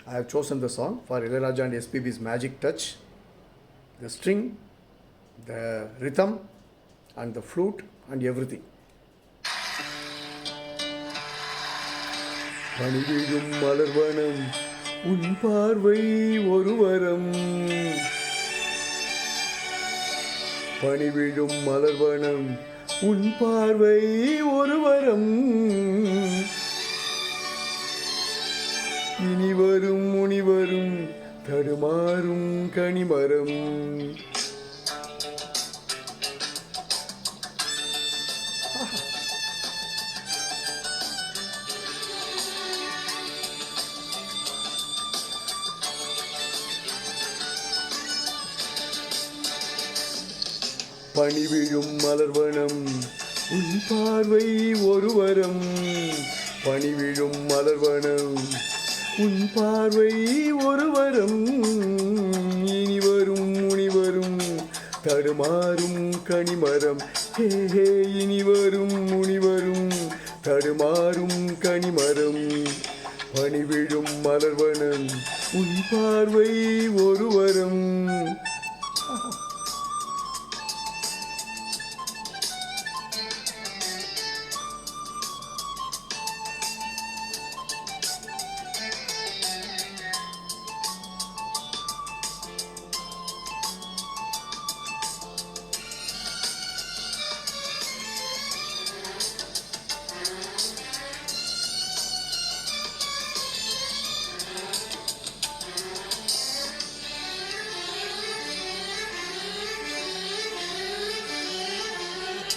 I have chosen the song for Ilayaraja and SPB's magic touch. The string, the rhythm, and the flute, and everything. பணிவிழும் மலர்வனம் உன் பார்வை ஒரு வரம். பணிவிழும் மலர்வனம் உன் பார்வை ஒரு வரம். இனி வரும் முனிவரும் தடுமாறும் கனிமரம். பணிவிழும் மலர்வனம் உன் பார்வை ஒரு வரம். பணிவிழும் மலர்வனம் உன் பார்வை ஒரு வரம். இனி வரும் முனிவரும் தடுமாறும் கனிமரம். ஹே ஹே இனி வரும் முனிவரும் தடுமாறும் கனிமரம். பணிவிழும் மலர்வனம் உன் பார்வை ஒரு வரம்.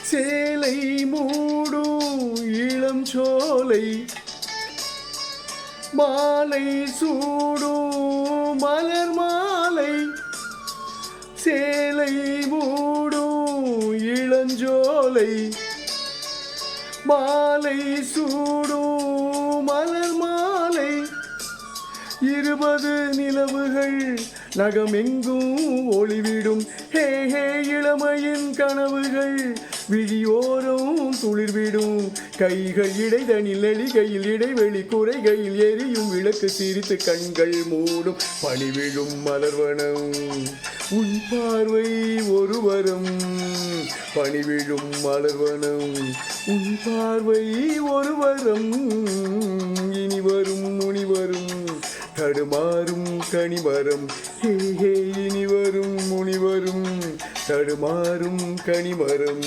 சேலை மூடும் இளம் சோலை மாலை சூடும் மலர் மாலை. சேலை மூடும் இளஞ்சோலை மாலை சூடும் மலர் மாலை. 20 நிலவுகள் நகமெங்கும் ஒளிவிடும். ஹே ஹே இளமையின் கனவுகள் விழியோரம் துளிர்விடும். கைகள் இடைதனில் நெளிகையில் இடைவெளி குறைகையில் எரியும் விளக்கு சிரித்து கண்கள் மூடும். பணிவிழும் மலர்வனம் உன் பார்வை ஒரு வரம். பணிவிழும் மலர்வனம் உன் பார்வை ஒரு வரம். இனி வரும் முனிவரும் தடுமாறும் கனிமரம். ஹே ஹே இனி வரும் முனிவரும் தடுமாறும் கனிமரம்.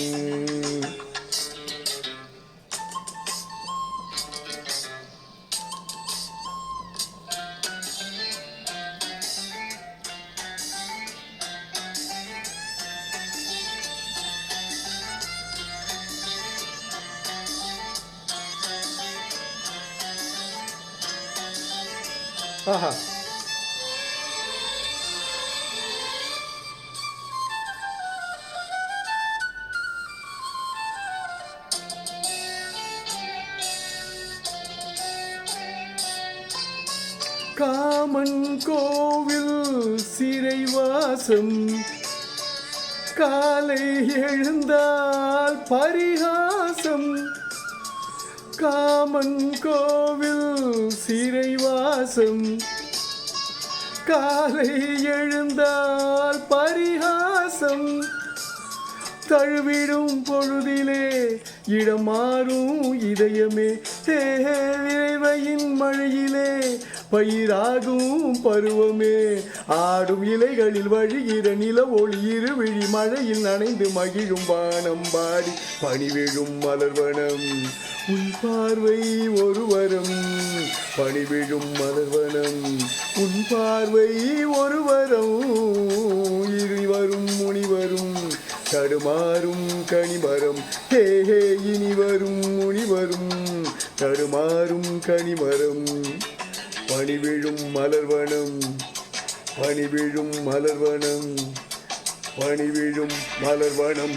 ஆஹா, காமன் கோவில் சிறைவாசம். காலை எழுந்தால் பரிகாசம். காமன் கோவில் சிறைவாசம். காலை எழுந்தால் பரிகாசம். தழுவிடும் பொழுதிலே இடம் மாறும் இதயமே. இறைவையின் மழையிலே பயிராகும் பருவமே. ஆடும் இலைகளில் வழிகிற நில ஒளி இருவிழி மழையில் நனைந்து மகிழும் வானம் பாடி. பணிவிழும் மலர்வனம் உன் பார்வை ஒரு வரம். பணிவிழும் மலர்வனம் உன் பார்வை ஒரு வரம். இனி வரும் முனிவரும் தடுமாறும் கனிமரம். ஹே ஹே இனி வரும் முனிவரும் தடுமாறும் கனிமரம். பணிவிழும் மலர்வனம் பணிவிழும் மலர்வனம் பணிவிழும் மலர்வனம்.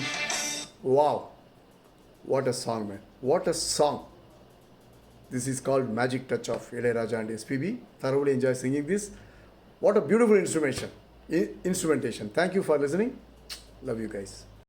Wow, what a song, man. What a song. This is called Magic Touch of Ilayaraja and SPB. Thoroughly enjoy singing this. What a beautiful instrumentation. Thank you for listening. Love you guys.